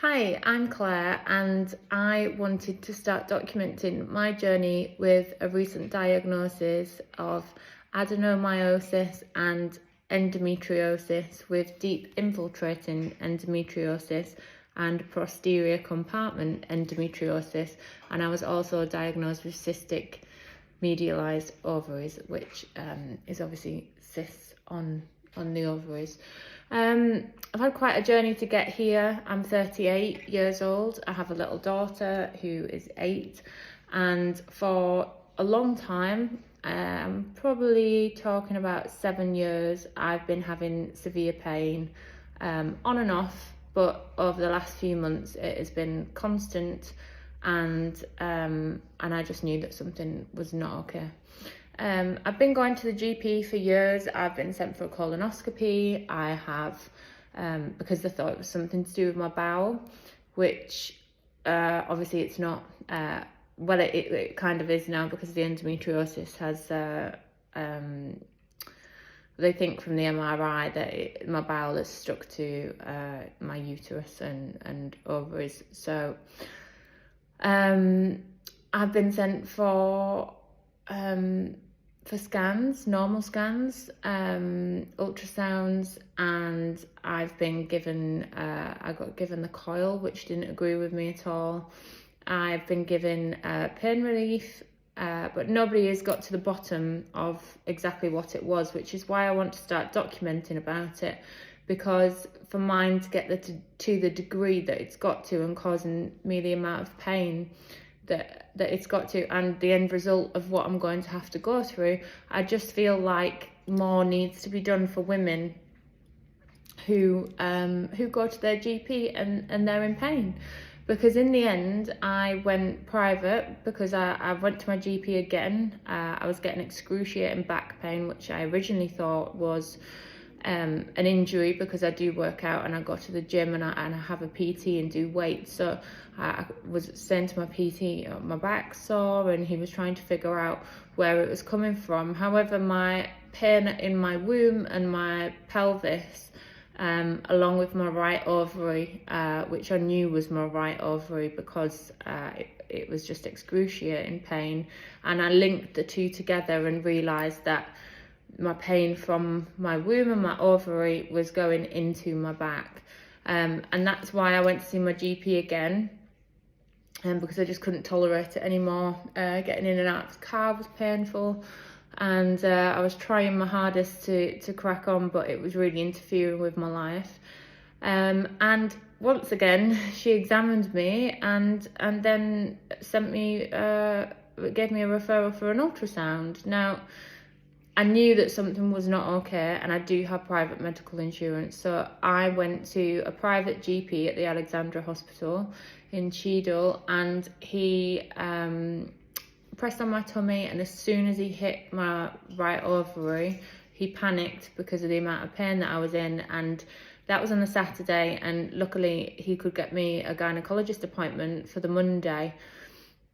Hi, I'm Claire, and I wanted to start documenting my journey with a recent diagnosis of adenomyosis and endometriosis with deep infiltrating endometriosis and posterior compartment endometriosis, and I was also diagnosed with cystic medialised ovaries, which is obviously cysts on the ovaries. I've had quite a journey to get here. I'm 38 years old. I have a little daughter who is 8, and for a long time, probably talking about 7 years, I've been having severe pain, on and off, but over the last few months it has been constant, and I just knew that something was not okay. I've been going to the GP for years. I've been sent for a colonoscopy. I have, because they thought it was something to do with my bowel, which obviously it's not. Well, it kind of is now, because the endometriosis has, they think from the MRI that my bowel is stuck to my uterus and ovaries. So I've been sent for scans, normal scans, ultrasounds, and I've been given, I got given the coil, which didn't agree with me at all. I've been given pain relief, but nobody has got to the bottom of exactly what it was, which is why I want to start documenting about it, because for mine to get to the degree that it's got to and causing me the amount of pain that it's got to, and the end result of what I'm going to have to go through, I just feel like more needs to be done for women who go to their GP and they're in pain. Because in the end, I went private because I went to my GP again. I was getting excruciating back pain, which I originally thought was an injury, because I do work out and I go to the gym and I have a PT and do weights. So I was saying to my PT, my back's sore, and he was trying to figure out where it was coming from. However, my pain in my womb and my pelvis, along with my right ovary, which I knew was my right ovary because it was just excruciating pain, and I linked the two together and realised that my pain from my womb and my ovary was going into my back, and that's why I went to see my GP again, because I just couldn't tolerate it anymore. Getting in and out of the car was painful, and I was trying my hardest to crack on, but it was really interfering with my life. And once again, she examined me and then sent me, gave me a referral for an ultrasound. Now, I knew that something was not okay, and I do have private medical insurance, so I went to a private GP at the Alexandra Hospital in Cheadle, and he pressed on my tummy, and as soon as he hit my right ovary, he panicked because of the amount of pain that I was in, and that was on a Saturday, and luckily he could get me a gynecologist appointment for the Monday.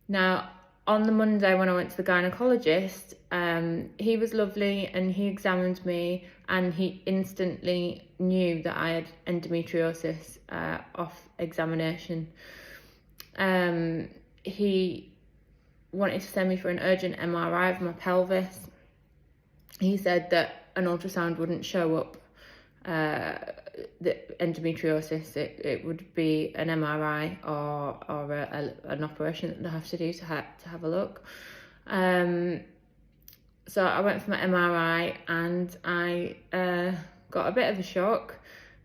Now, on the Monday when I went to the gynecologist, he was lovely and he examined me, and he instantly knew that I had endometriosis off examination. He wanted to send me for an urgent MRI of my pelvis. He said that an ultrasound wouldn't show up the endometriosis. It would be an MRI or an operation that they have to do to have a look. So I went for my MRI, and I got a bit of a shock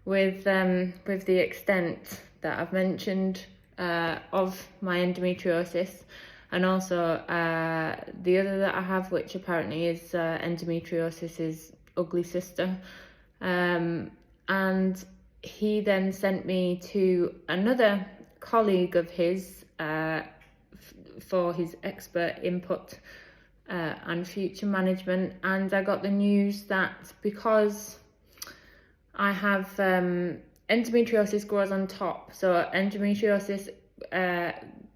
with the extent that I've mentioned of my endometriosis, and also the other that I have, which apparently is endometriosis's ugly sister. And he then sent me to another colleague of his for his expert input and future management, and I got the news that because I have endometriosis grows on top, so endometriosis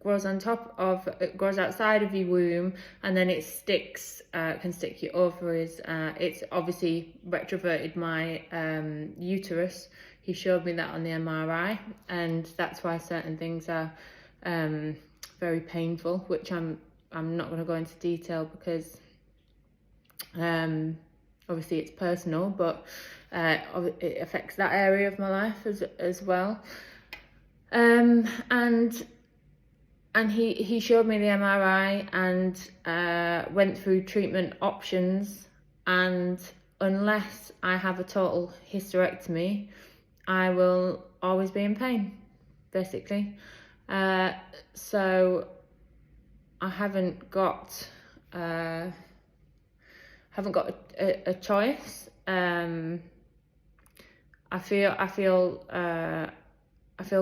grows on top of, it grows outside of your womb, and then it sticks, can stick your ovaries. It's obviously retroverted my uterus. he showed me that on the MRI, and that's why certain things are very painful, which I'm not going to go into detail because obviously it's personal, but it affects that area of my life as well. And he showed me the MRI and went through treatment options, and unless I have a total hysterectomy, I will always be in pain, basically. So I haven't got a choice. I feel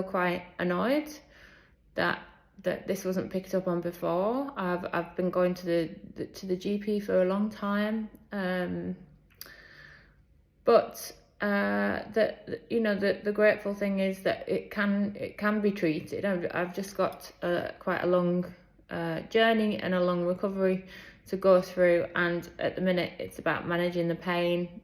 quite annoyed that this wasn't picked up on before. I've been going to the GP for a long time, but the grateful thing is that it can be treated. I've just got quite a long journey and a long recovery to go through, and at the minute it's about managing the pain.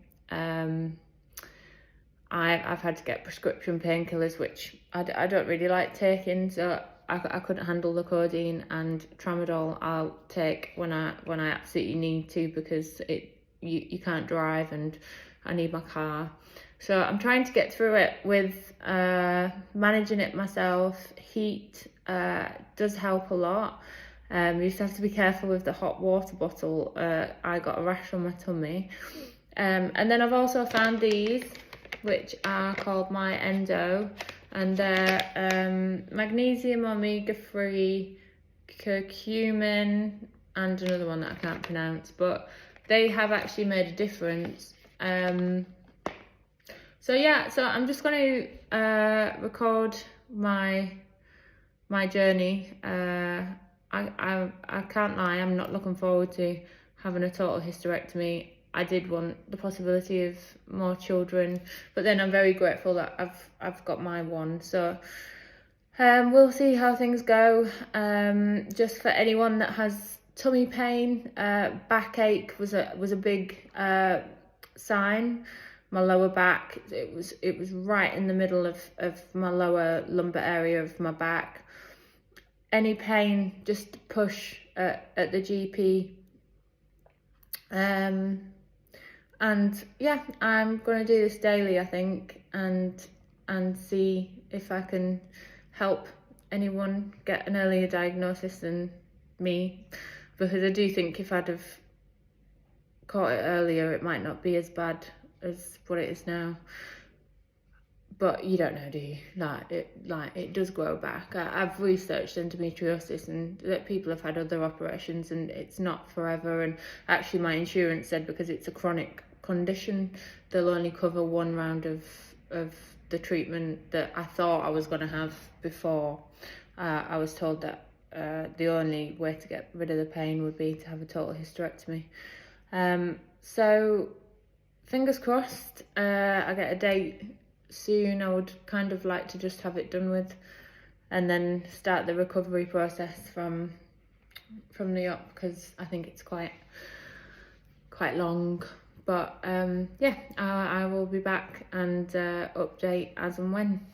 I've had to get prescription painkillers, which I don't really like taking, so I couldn't handle the codeine, and tramadol I'll take when I absolutely need to, because you can't drive and I need my car. So I'm trying to get through it with managing it myself. Heat does help a lot. You used to have to be careful with the hot water bottle. I got a rash on my tummy. And then I've also found these, which are called My Endo, and they're magnesium omega-3 curcumin and another one that I can't pronounce, but they have actually made a difference. So I'm just going to record my journey. I can't lie, I'm not looking forward to having a total hysterectomy. I did want the possibility of more children, but then I'm very grateful that I've got my one. So we'll see how things go. Just for anyone that has tummy pain, backache was a big sign. My lower back, it was right in the middle of my lower lumbar area of my back. Any pain, just push at the GP. And yeah, I'm going to do this daily, I think, and see if I can help anyone get an earlier diagnosis than me, because I do think if I'd have caught it earlier, it might not be as bad as what it is now. But you don't know, do you? It does grow back. I've researched endometriosis, and that people have had other operations, and it's not forever. And actually, my insurance said because it's a chronic condition, they'll only cover one round of the treatment that I thought I was going to have before. I was told that the only way to get rid of the pain would be to have a total hysterectomy. So fingers crossed, I get a date soon. I would kind of like to just have it done with, and then start the recovery process from the up, because I think it's quite long. But yeah, I will be back and update as and when.